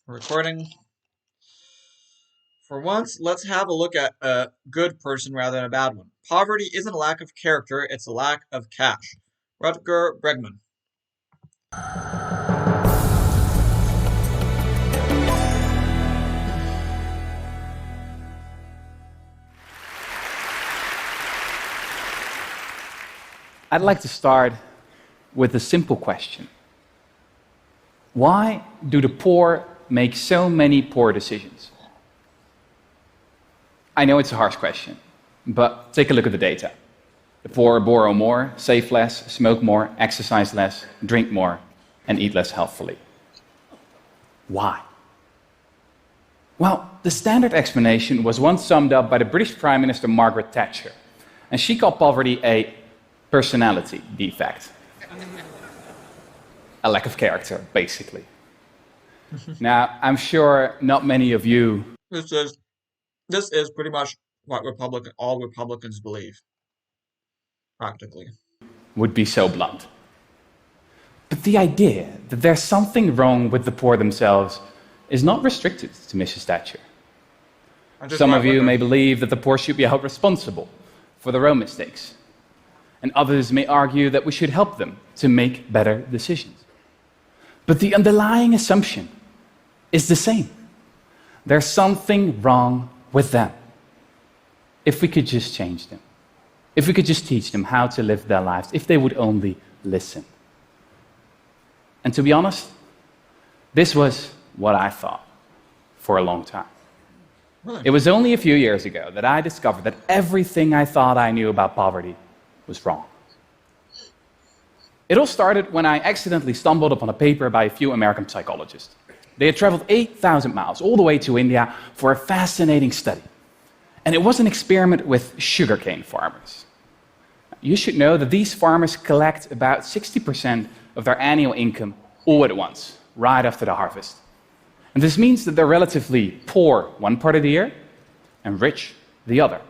Recording. For once, let's have a look at a good person rather than a bad one. Poverty isn't a lack of character, it's a lack of cash. Rutger Bregman. I'd like to start with a simple question. Why do the poor make so many poor decisions? I know it's a harsh question, but take a look at the data. The poor borrow more, save less, smoke more, exercise less, drink more, and eat less healthfully. Why? Well, the standard explanation was once summed up by the British Prime Minister Margaret Thatcher, and she called poverty a personality defect. A lack of character, basically. Now, I'm sure not many of you This is pretty much what all Republicans believe, practically. would be so blunt. But the idea that there's something wrong with the poor themselves is not restricted to Mrs. Thatcher. Some of you may believe that the poor should be held responsible for their own mistakes, and others may argue that we should help them to make better decisions. But the underlying assumption is the same. There's something wrong with them. If we could just change them, if we could just teach them how to live their lives, if they would only listen. And to be honest, this was what I thought for a long time. Really? It was only a few years ago that I discovered that everything I thought I knew about poverty was wrong. It all started when I accidentally stumbled upon a paper by a few American psychologists. They had traveled 8,000 miles all the way to India for a fascinating study. And it was an experiment with sugarcane farmers. You should know that these farmers collect about 60% of their annual income all at once, right after the harvest. And this means that they're relatively poor one part of the year and rich the other.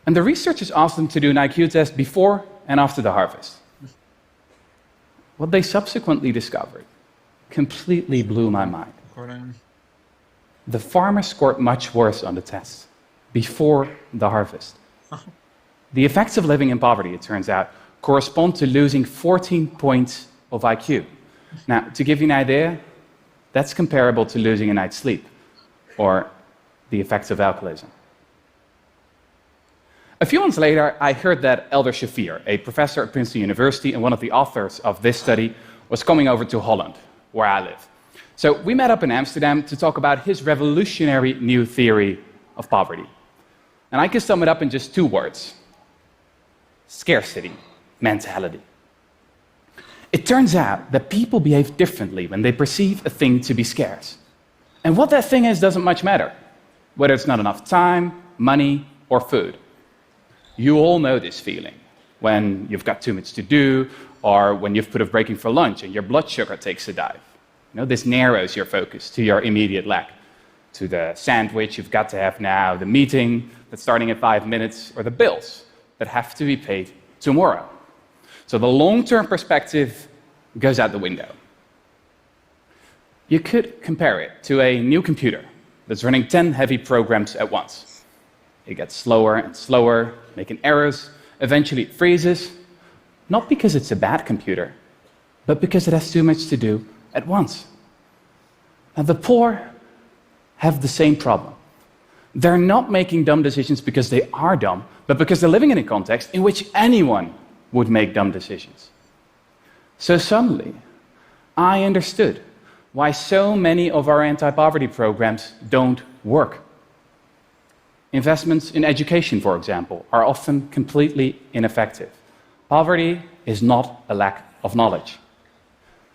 And the researchers asked them to do an IQ test before and after the harvest. What they subsequently discovered completely blew my mind. The farmers scored much worse on the tests before the harvest. The effects of living in poverty, it turns out, correspond to losing 14 points of IQ. Now, to give you an idea, that's comparable to losing a night's sleep or the effects of alcoholism. A few months later, I heard that Elder Shafir, a professor at Princeton University and one of the authors of this study, was coming over to Holland, where I live. So we met up in Amsterdam to talk about his revolutionary new theory of poverty. And I can sum it up in just two words: scarcity mentality. It turns out that people behave differently when they perceive a thing to be scarce. And what that thing is doesn't much matter, whether it's not enough time, money, or food. You all know this feeling when you've got too much to do, or when you've put off breaking for lunch and your blood sugar takes a dive. You know, this narrows your focus to your immediate lack, to the sandwich you've got to have now, the meeting that's starting in 5 minutes, or the bills that have to be paid tomorrow. So the long-term perspective goes out the window. You could compare it to a new computer that's running 10 heavy programs at once. It gets slower and slower, making errors. Eventually it freezes, not because it's a bad computer, but because it has too much to do at once. Now, the poor have the same problem. They're not making dumb decisions because they are dumb, but because they're living in a context in which anyone would make dumb decisions. So suddenly, I understood why so many of our anti-poverty programs don't work. Investments in education, for example, are often completely ineffective. Poverty is not a lack of knowledge.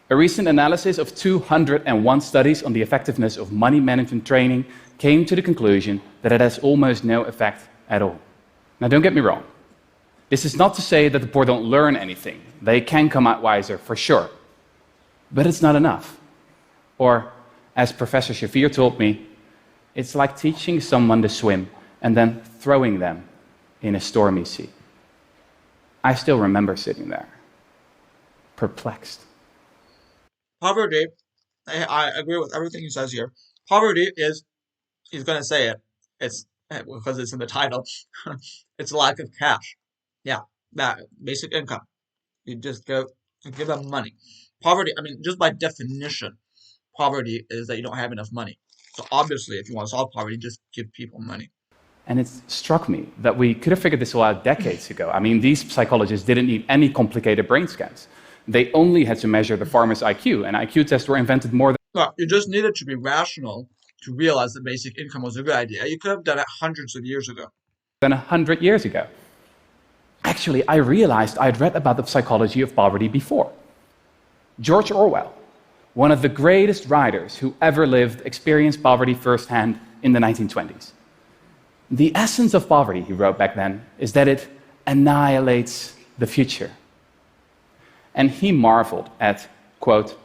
A recent analysis of 201 studies on the effectiveness of money management training came to the conclusion that it has almost no effect at all. Now, don't get me wrong. This is not to say that the poor don't learn anything. They can come out wiser, for sure. But it's not enough. Or, as Professor Shafir told me, it's like teaching someone to swim and then throwing them in a stormy sea. I still remember sitting there, perplexed. Poverty I agree with everything he says here. Poverty is, he's going to say it. It's because it's in the title. It's a lack of cash. Yeah, that basic income. You just go and give them money. Poverty, I mean, just by definition, poverty is that you don't have enough money. So obviously, if you want to solve poverty, just give people money. And it struck me that we could have figured this all out decades ago. I mean, these psychologists didn't need any complicated brain scans. They only had to measure the farmer's IQ, and IQ tests were invented more Well, you just needed to be rational to realize that basic income was a good idea. You could have done it hundreds of years ago. than 100 years ago. Actually, I realized I'd read about the psychology of poverty before. George Orwell, one of the greatest writers who ever lived, experienced poverty firsthand in the 1920s. The essence of poverty, he wrote back then, is that it annihilates the future. And he marveled at, quote,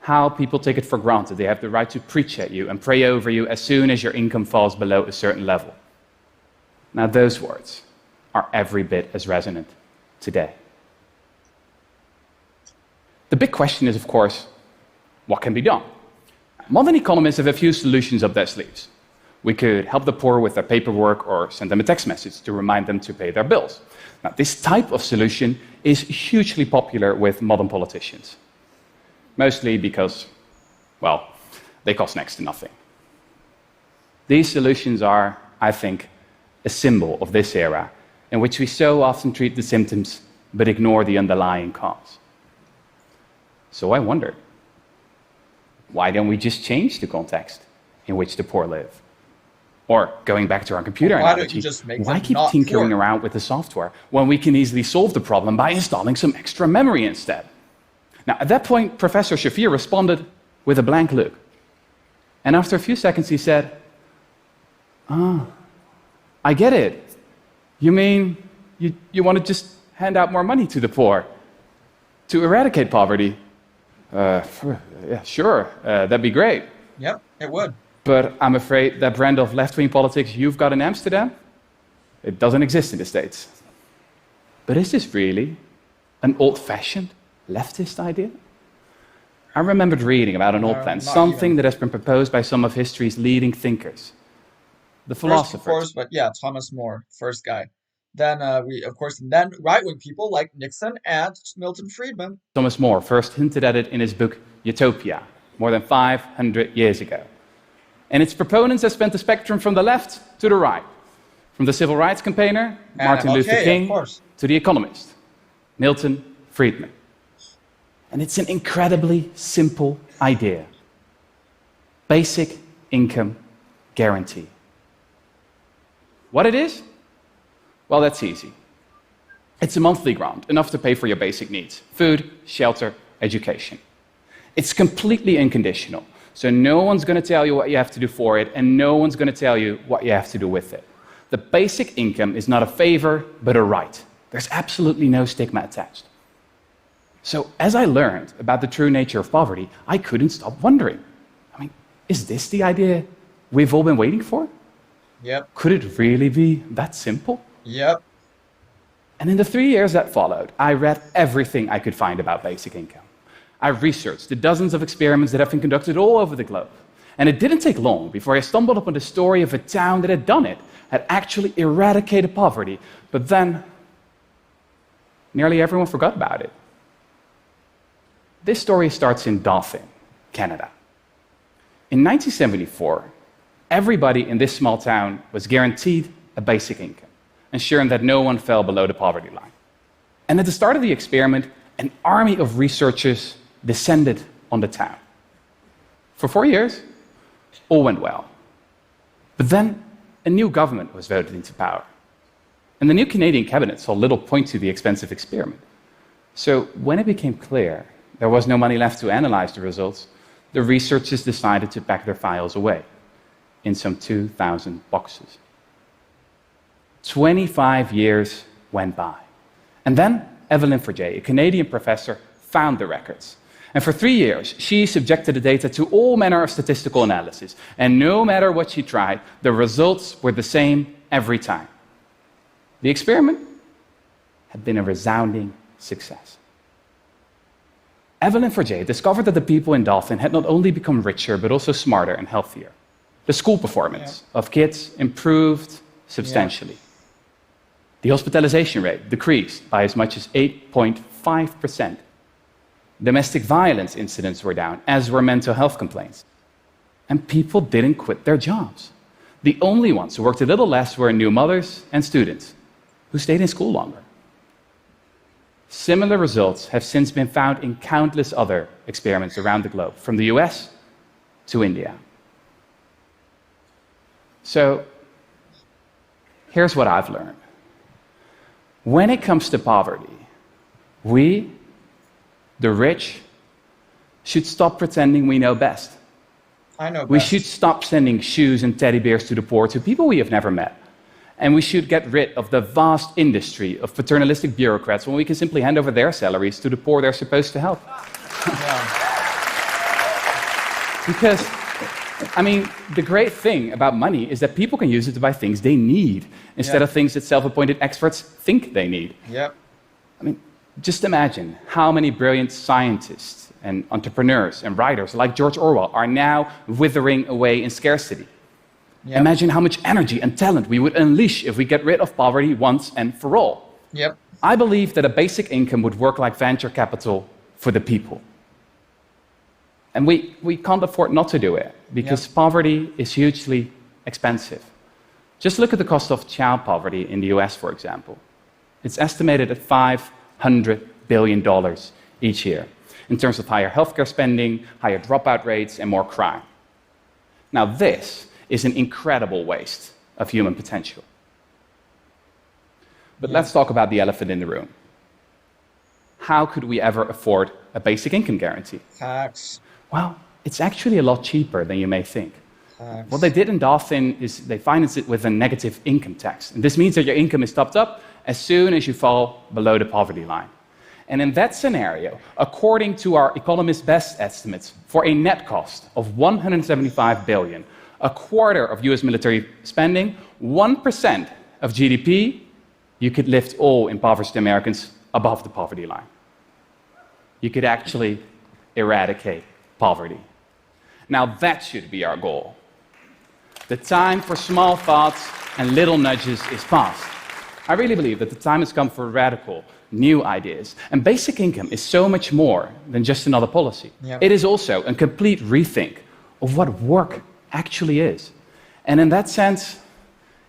how people take it for granted they have the right to preach at you and pray over you as soon as your income falls below a certain level. Now, those words are every bit as resonant today. The big question is, of course, what can be done? Modern economists have a few solutions up their sleeves. We could help the poor with their paperwork or send them a text message to remind them to pay their bills. Now, this type of solution is hugely popular with modern politicians, mostly because, well, they cost next to nothing. These solutions are, I think, a symbol of this era in which we so often treat the symptoms but ignore the underlying cause. So I wondered, why don't we just change the context in which the poor live? Or, going back to our computer analogy, why keep tinkering around with the software when we can easily solve the problem by installing some extra memory instead? Now, at that point, Professor Shafir responded with a blank look. And after a few seconds, he said, I get it. You mean you want to just hand out more money to the poor to eradicate poverty? Yeah, sure, that'd be great. Yep, it would. But I'm afraid that brand of left-wing politics you've got in Amsterdam, it doesn't exist in the States. But is this really an old-fashioned leftist idea? I remembered reading about an old plan, something that has been proposed by some of history's leading thinkers. The philosophers. First, of course, but yeah, Thomas More, first guy. Then then right-wing people like Nixon and Milton Friedman. Thomas More first hinted at it in his book Utopia, more than 500 years ago. And its proponents have spent the spectrum from the left to the right, from the civil rights campaigner, Martin Luther King, to the economist, Milton Friedman. And it's an incredibly simple idea. Basic income guarantee. What it is? Well, that's easy. It's a monthly grant, enough to pay for your basic needs: food, shelter, education. It's completely unconditional, so no one's going to tell you what you have to do for it, and no one's going to tell you what you have to do with it. The basic income is not a favor, but a right. There's absolutely no stigma attached. So as I learned about the true nature of poverty, I couldn't stop wondering. I mean, is this the idea we've all been waiting for? Yep. Could it really be that simple? Yep. And in the 3 years that followed, I read everything I could find about basic income. I researched the dozens of experiments that have been conducted all over the globe. And it didn't take long before I stumbled upon the story of a town that had done it, had actually eradicated poverty, but then nearly everyone forgot about it. This story starts in Dauphin, Canada. In 1974, everybody in this small town was guaranteed a basic income, ensuring that no one fell below the poverty line. And at the start of the experiment, an army of researchers descended on the town. For 4 years, all went well. But then a new government was voted into power. And the new Canadian cabinet saw little point to the expensive experiment. So when it became clear there was no money left to analyze the results, the researchers decided to pack their files away in some 2,000 boxes. 25 years went by. And then Evelyn Forget, a Canadian professor, found the records. And for 3 years, she subjected the data to all manner of statistical analysis. And no matter what she tried, the results were the same every time. The experiment had been a resounding success. Evelyn Forget discovered that the people in Dalton had not only become richer, but also smarter and healthier. The school performance of kids improved substantially. The hospitalization rate decreased by as much as 8.5%. Domestic violence incidents were down, as were mental health complaints. And people didn't quit their jobs. The only ones who worked a little less were new mothers and students who stayed in school longer. Similar results have since been found in countless other experiments around the globe, from the US to India. So, here's what I've learned. When it comes to poverty, we, the rich, should stop pretending we know best. I know best. We should stop sending shoes and teddy bears to the poor, to people we have never met. And we should get rid of the vast industry of paternalistic bureaucrats when we can simply hand over their salaries to the poor they're supposed to help. Because, I mean, the great thing about money is that people can use it to buy things they need instead of things that self-appointed experts think they need. I mean, just imagine how many brilliant scientists and entrepreneurs and writers like George Orwell are now withering away in scarcity. Imagine how much energy and talent we would unleash if we get rid of poverty once and for all. I believe that a basic income would work like venture capital for the people. And we can't afford not to do it, because poverty is hugely expensive. Just look at the cost of child poverty in the US, for example. It's estimated at $500 billion each year, in terms of higher healthcare spending, higher dropout rates, and more crime. Now, this is an incredible waste of human potential. But let's talk about the elephant in the room. How could we ever afford a basic income guarantee? Tax. Well, it's actually a lot cheaper than you may think. What they did in Dalton is they financed it with a negative income tax. And this means that your income is topped up as soon as you fall below the poverty line. And in that scenario, according to our economists' best estimates, for a net cost of $175 billion, a quarter of US military spending, 1% of GDP, you could lift all impoverished Americans above the poverty line. You could actually eradicate poverty. Now that should be our goal. The time for small thoughts and little nudges is past. I really believe that the time has come for radical, new ideas. And basic income is so much more than just another policy. It is also a complete rethink of what work actually is. And in that sense,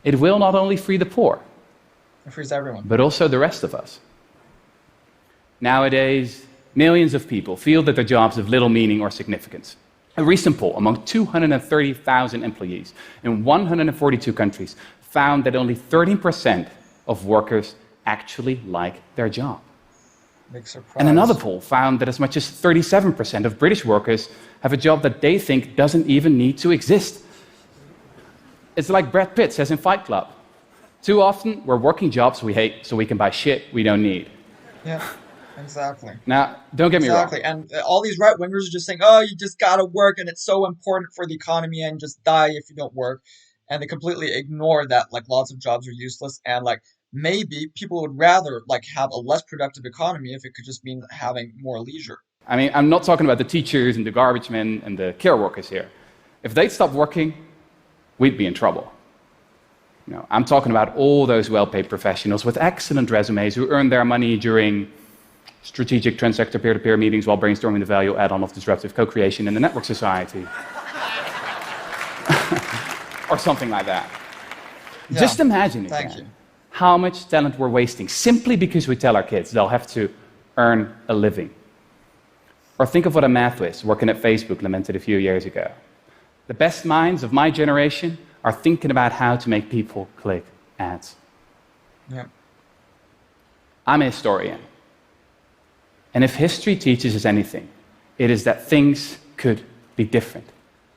it will not only free the poor, It frees everyone. but also the rest of us. Nowadays, millions of people feel that their jobs have little meaning or significance. A recent poll among 230,000 employees in 142 countries found that only 13% of workers actually like their job. Big surprise. And another poll found that as much as 37% of British workers have a job that they think doesn't even need to exist. It's like Brad Pitt says in Fight Club. Too often, we're working jobs we hate so we can buy shit we don't need. Exactly. Now, don't get me wrong. Exactly. And all these right-wingers are just saying, oh, you just gotta work and it's so important for the economy and just die if you don't work. And they completely ignore that, like, lots of jobs are useless and, like, maybe people would rather, like, have a less productive economy if it could just mean having more leisure. I mean, I'm not talking about the teachers and the garbage men and the care workers here. If they'd stop working, we'd be in trouble. You know, I'm talking about all those well-paid professionals with excellent resumes who earn their money during strategic transsector peer-to-peer meetings while brainstorming the value add-on of disruptive co-creation in the network society. Or something like that. Just imagine again how much talent we're wasting simply because we tell our kids they'll have to earn a living. Or think of what a math whiz working at Facebook lamented a few years ago. The best minds of my generation are thinking about how to make people click ads. I'm a historian. And if history teaches us anything, it is that things could be different.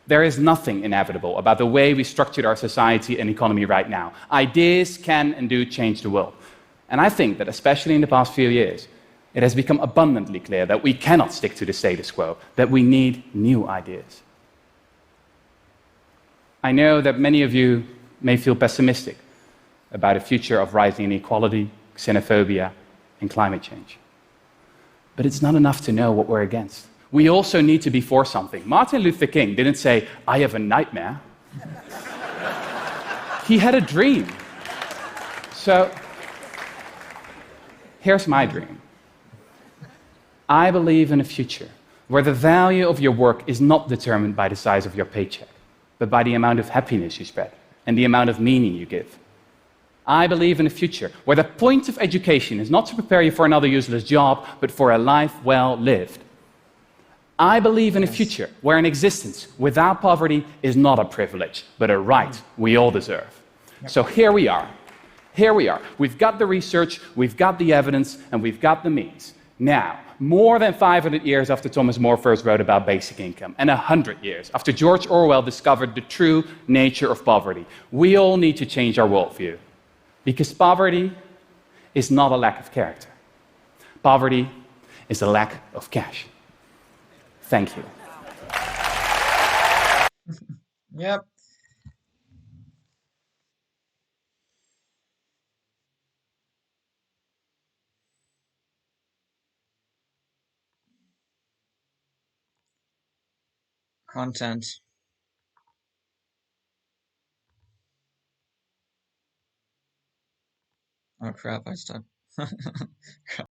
There is nothing inevitable about the way we structured our society and economy right now. Ideas can and do change the world. And I think that especially in the past few years, it has become abundantly clear that we cannot stick to the status quo, that we need new ideas. I know that many of you may feel pessimistic about a future of rising inequality, xenophobia, and climate change. But it's not enough to know what we're against. We also need to be for something. Martin Luther King didn't say, "I have a nightmare." He had a dream. So, here's my dream. I believe in a future where the value of your work is not determined by the size of your paycheck, but by the amount of happiness you spread and the amount of meaning you give. I believe in a future where the point of education is not to prepare you for another useless job, but for a life well lived. I believe in a future where an existence without poverty is not a privilege, but a right we all deserve. So here we are. Here we are. We've got the research, we've got the evidence, and we've got the means. Now, more than 500 years after Thomas More first wrote about basic income, and 100 years after George Orwell discovered the true nature of poverty, we all need to change our worldview. Because poverty is not a lack of character. Poverty is a lack of cash. Thank you. Yep. Content. Oh crap, I stopped.